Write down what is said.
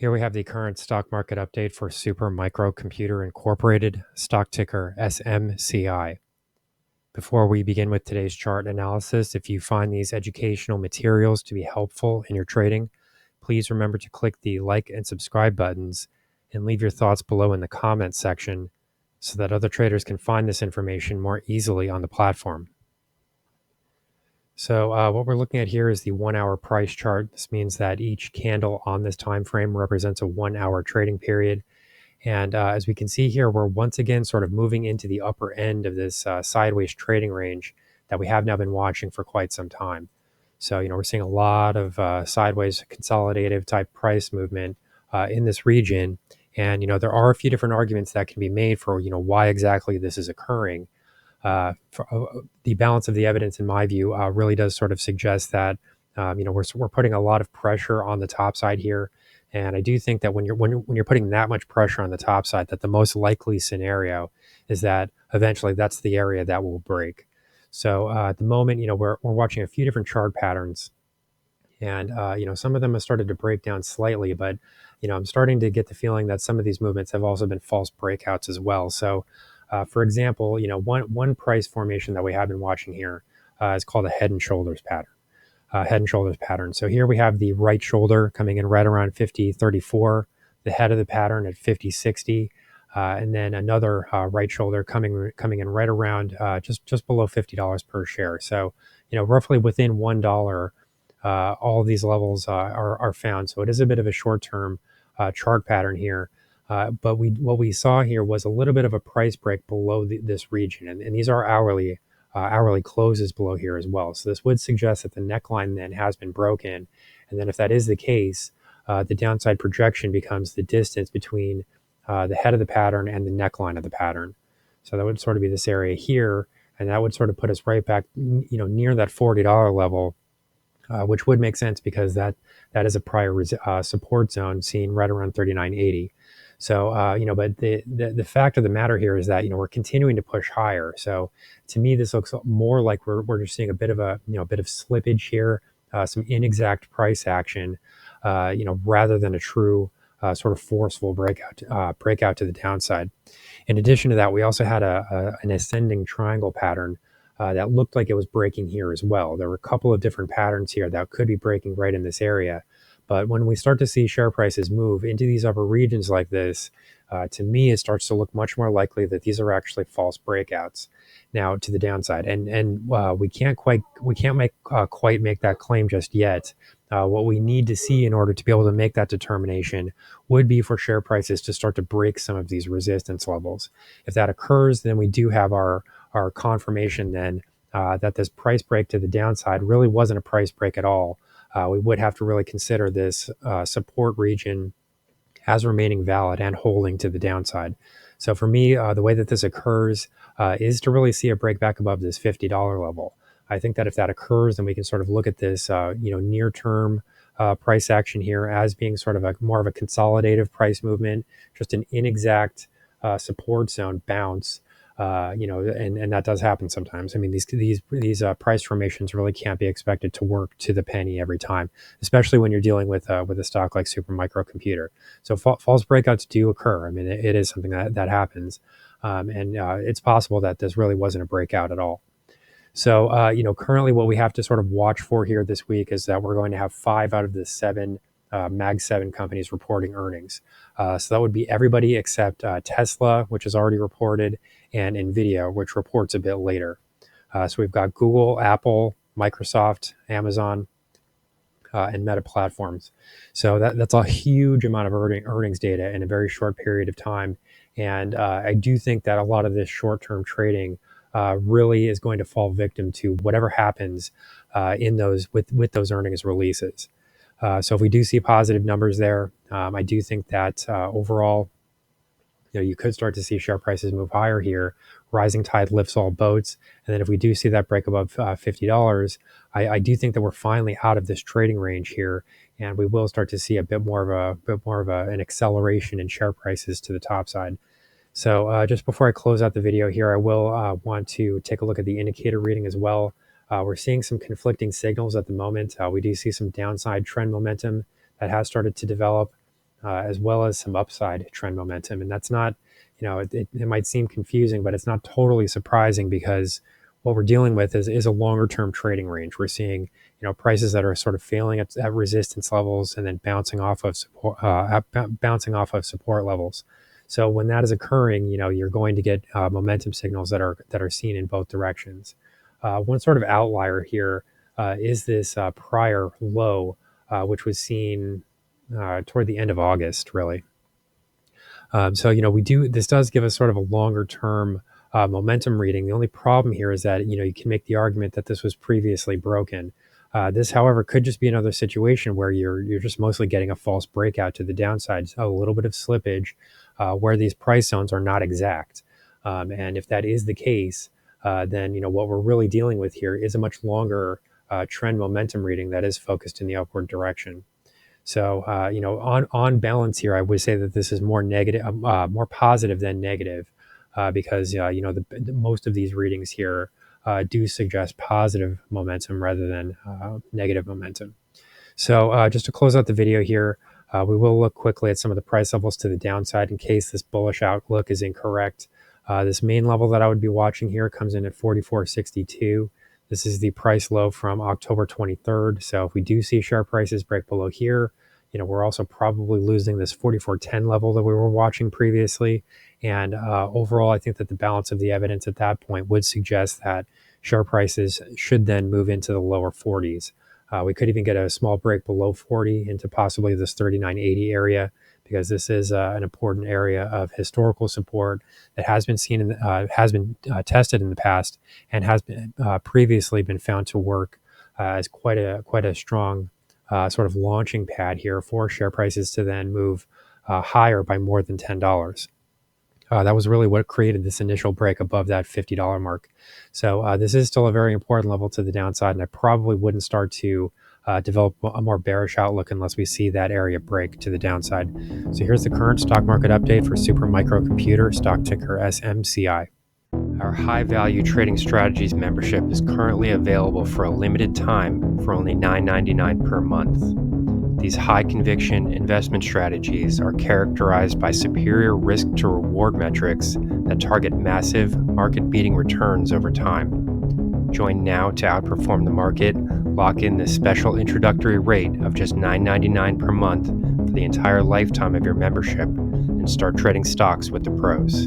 Here we have the current stock market update for Super Micro Computer Incorporated, stock ticker SMCI. Before we begin with today's chart analysis, if you find these educational materials to be helpful in your trading, please remember to click the like and subscribe buttons and leave your thoughts below in the comments section so that other traders can find this information more easily on the platform. So what we're looking at here is the 1 hour price chart. This means that each candle on this time frame represents a 1 hour trading period. And as we can see here, we're once again sort of moving into the upper end of this sideways trading range that we have now been watching for quite some time. So, we're seeing a lot of sideways consolidative type price movement in this region. And, there are a few different arguments that can be made for, why exactly this is occurring. The balance of the evidence, in my view, really does sort of suggest that we're putting a lot of pressure on the top side here, and I do think that when you're putting that much pressure on the top side, that the most likely scenario is that eventually that's the area that will break. So at the moment, we're watching a few different chart patterns, and some of them have started to break down slightly, but I'm starting to get the feeling that some of these movements have also been false breakouts as well. So for example, one price formation that we have been watching here is called a head and shoulders pattern. So here we have the right shoulder coming in right around 50.34, the head of the pattern at 50.60, and then another right shoulder coming in right around just below $50 per share. So roughly within $1, all of these levels are found. So it is a bit of a short-term chart pattern here. But what we saw here was a little bit of a price break below this region, and these are hourly closes below here as well. So this would suggest that the neckline then has been broken, and then if that is the case, the downside projection becomes the distance between the head of the pattern and the neckline of the pattern. So that would sort of be this area here, and that would sort of put us right back, near that $40 level, which would make sense because that is a prior support zone seen right around 39.80. So, but the fact of the matter here is that, we're continuing to push higher. So to me, this looks more like we're just seeing a bit of slippage here, some inexact price action, rather than a true sort of forceful breakout to the downside. In addition to that, we also had an ascending triangle pattern that looked like it was breaking here as well. There were a couple of different patterns here that could be breaking right in this area. But when we start to see share prices move into these upper regions like this, to me, it starts to look much more likely that these are actually false breakouts now to the downside. And we can't quite make that claim just yet. What we need to see in order to be able to make that determination would be for share prices to start to break some of these resistance levels. If that occurs, then we do have our confirmation then that this price break to the downside really wasn't a price break at all. We would have to really consider this support region as remaining valid and holding to the downside. So for me, the way that this occurs is to really see a break back above this $50 level. I think that if that occurs, then we can sort of look at this, near-term price action here as being sort of more of a consolidative price movement, just an inexact support zone bounce. And that does happen sometimes. I mean, these price formations really can't be expected to work to the penny every time, especially when you're dealing with a stock like Super Micro Computer. So false breakouts do occur. I mean, it is something that happens, and it's possible that this really wasn't a breakout at all. So currently, what we have to sort of watch for here this week is that we're going to have 5 out of the 7 Mag 7 companies reporting earnings. So that would be everybody except Tesla, which is already reported, and NVIDIA, which reports a bit later. So we've got Google, Apple, Microsoft, Amazon, and Meta Platforms. So that's a huge amount of earnings data in a very short period of time. And I do think that a lot of this short-term trading really is going to fall victim to whatever happens in those with those earnings releases. So if we do see positive numbers there, I do think that overall, you could start to see share prices move higher here. Rising tide lifts all boats. And then if we do see that break above $50, I do think that we're finally out of this trading range here, and we will start to see a bit more of an acceleration in share prices to the top side. So just before I close out the video here, I will want to take a look at the indicator reading as well. We're seeing some conflicting signals at the moment. We do see some downside trend momentum that has started to develop. as well as some upside trend momentum. And that's not, it might seem confusing, but it's not totally surprising because what we're dealing with is a longer term trading range. We're seeing, prices that are sort of failing at resistance levels and then bouncing off of support levels. So when that is occurring, you're going to get momentum signals that are seen in both directions. One sort of outlier here is this prior low, which was seen toward the end of August, really. So this does give us sort of a longer term momentum reading. The only problem here is that you can make the argument that this was previously broken. This, however, could just be another situation where you're just mostly getting a false breakout to the downside, so a little bit of slippage where these price zones are not exact. And if that is the case, then what we're really dealing with here is a much longer trend momentum reading that is focused in the upward direction. So, on balance here, I would say that this is more negative, more positive than negative, because most of these readings here do suggest positive momentum rather than negative momentum. So, just to close out the video here, we will look quickly at some of the price levels to the downside in case this bullish outlook is incorrect. This main level that I would be watching here comes in at 44.62. This is the price low from October 23rd. So if we do see share prices break below here, we're also probably losing this 44.10 level that we were watching previously. And overall, I think that the balance of the evidence at that point would suggest that share prices should then move into the lower 40s. We could even get a small break below 40 into possibly this 39.80 area, because this is an important area of historical support that has been seen has been tested in the past and has been previously been found to work as quite a strong sort of launching pad here for share prices to then move higher by more than $10. That was really what created this initial break above that $50 mark. So this is still a very important level to the downside, and I probably wouldn't start to develop a more bearish outlook unless we see that area break to the downside. So here's the current stock market update for Super Microcomputer, stock ticker SMCI. Our high value trading strategies membership is currently available for a limited time for only $9.99 per month. These high conviction investment strategies are characterized by superior risk to reward metrics that target massive market beating returns over time. Join now to outperform the market, lock in this special introductory rate of just $9.99 per month for the entire lifetime of your membership, and start trading stocks with the pros.